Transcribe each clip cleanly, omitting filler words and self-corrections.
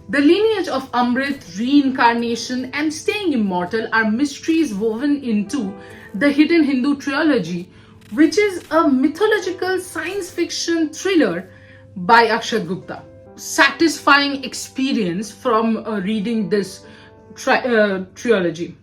The lineage of Amrit, reincarnation, and staying immortal are mysteries woven into the hidden Hindu trilogy, which is a mythological science fiction thriller by Akshat Gupta. Satisfying experience from reading this trilogy.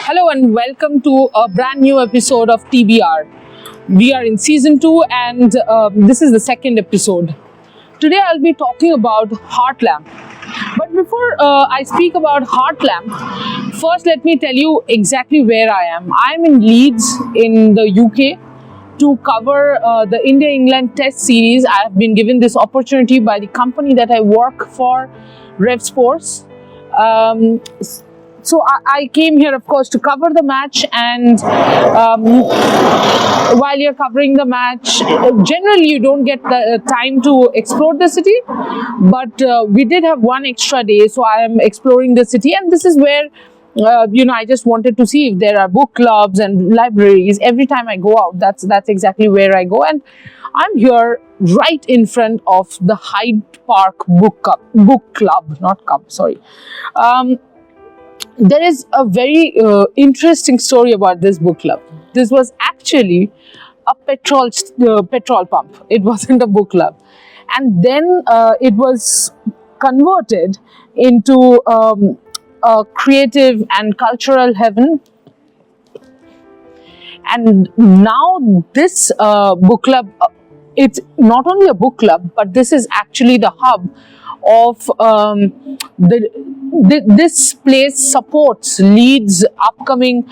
Hello and welcome to a brand new episode of TBR. We are in season 2 and this is the second episode. Today I'll be talking about Heartlamp. But before I speak about Heartlamp, first let me tell you exactly where I am. I'm in Leeds in the UK to cover the India-England Test Series. I have been given this opportunity by the company that I work for, RevSportz. So I came here, of course, to cover the match, and while you're covering the match, generally you don't get the time to explore the city, but we did have one extra day, so I am exploring the city, and this is where I just wanted to see if there are book clubs and libraries. Every time I go out, that's exactly where I go, and I'm here right in front of the Hyde Park Book Club, not Cup, sorry. There is a very interesting story about this book club. This was actually a petrol pump. It wasn't a book club. And then it was converted into a creative and cultural heaven. And now this book club, it's not only a book club, but this is actually the hub of this place supports Leeds upcoming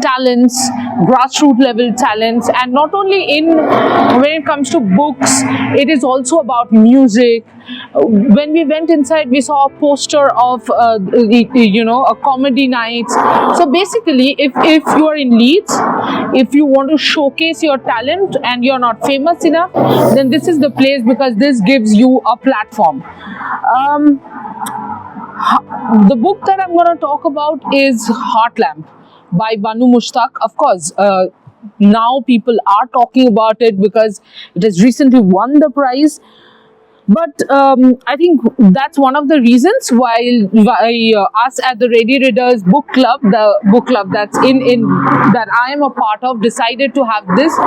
talents, grassroots level talents, and not only when it comes to books, it is also about music. When we went inside, we saw a poster of a comedy night. So basically, if you are in Leeds, if you want to showcase your talent and you're not famous enough, then this is the place, because this gives you a platform. The book that I'm going to talk about is Heartlamp by Bhanu Mushtaq. Of course, now people are talking about it because it has recently won the prize. But I think that's one of the reasons why us at the Ready Readers Book Club, the book club that's that I am a part of, decided to have this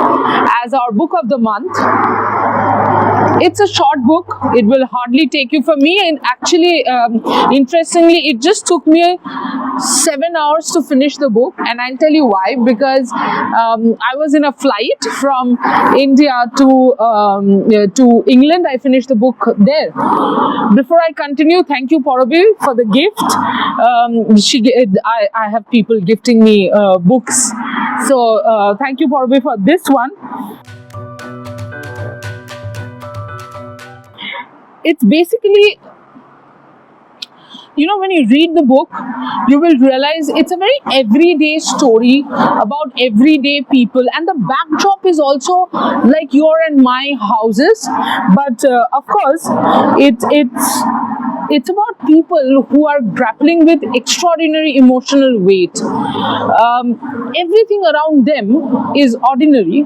as our book of the month. It's a short book. It will hardly take you, for me, and actually, interestingly, it just took me 7 hours to finish the book, and I'll tell you why. Because I was in a flight from India to England. I finished the book there. Before I continue, thank you, Porobi, for the gift. I have people gifting me books, so thank you, Porobi, for this one. It's basically, when you read the book, you will realize it's a very everyday story about everyday people, and the backdrop is also like your and my houses. But of course, it's about people who are grappling with extraordinary emotional weight. Everything around them is ordinary,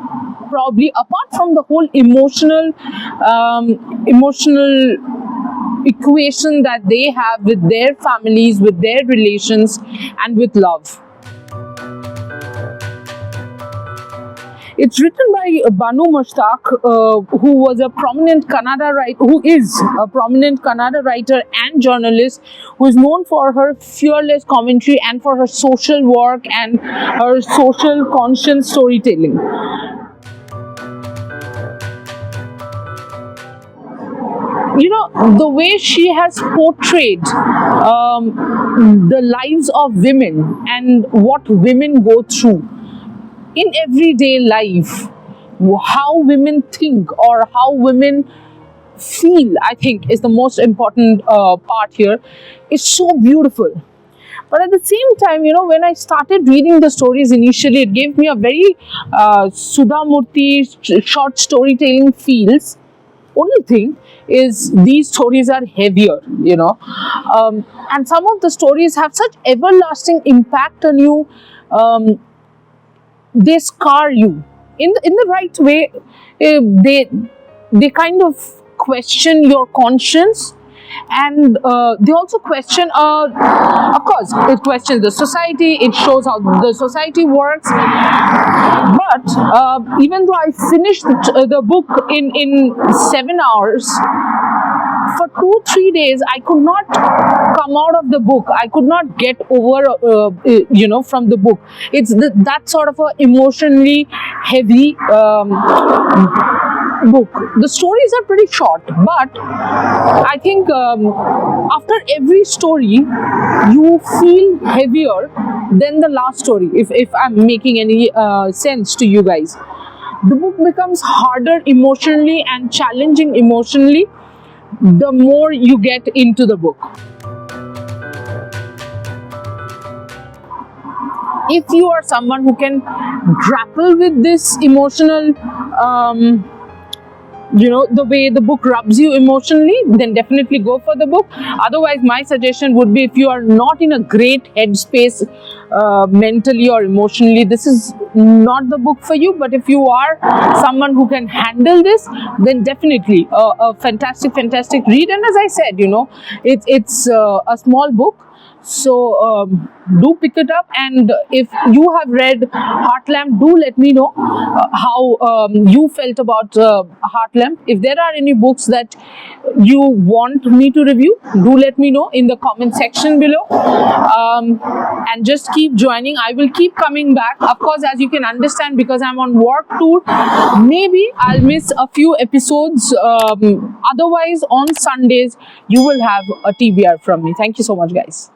probably, apart from the whole emotional equation that they have with their families, with their relations, and with love. It's written by Bhanu Mushtaq, who was a prominent Kannada writer, who is a prominent Kannada writer and journalist, who is known for her fearless commentary and for her social work and her social conscience storytelling. the way she has portrayed the lives of women and what women go through in everyday life, how women think or how women feel, I think is the most important part here. It's so beautiful. But at the same time, when I started reading the stories initially, it gave me a very Sudha Murthy short storytelling feels. Only thing is these stories are heavier, and some of the stories have such everlasting impact on you. They scar you in the right way. They kind of question your conscience, and they also question, of course it questions the society. It shows how the society works. But even though I finished the book in 7 hours, for 2-3 days I could not come out of the book. I could not get over from the book. It's that sort of a emotionally heavy book. The stories are pretty short, but I think after every story you feel heavier than the last story, if I'm making any sense to you guys. The book becomes harder emotionally and challenging emotionally the more you get into the book. If you are someone who can grapple with this emotional the way the book rubs you emotionally, then definitely go for the book. Otherwise, my suggestion would be, if you are not in a great headspace mentally or emotionally, this is not the book for you. But if you are someone who can handle this, then definitely a fantastic read. And as I said, it's a small book. So do pick it up, and if you have read Heartlamp, do let me know how you felt about Heartlamp. If there are any books that you want me to review, do let me know in the comment section below, and just keep joining. I will keep coming back, of course, as you can understand, because I'm on work tour. Maybe I'll miss a few episodes. Otherwise, on Sundays you will have a TBR from me. Thank you so much, guys.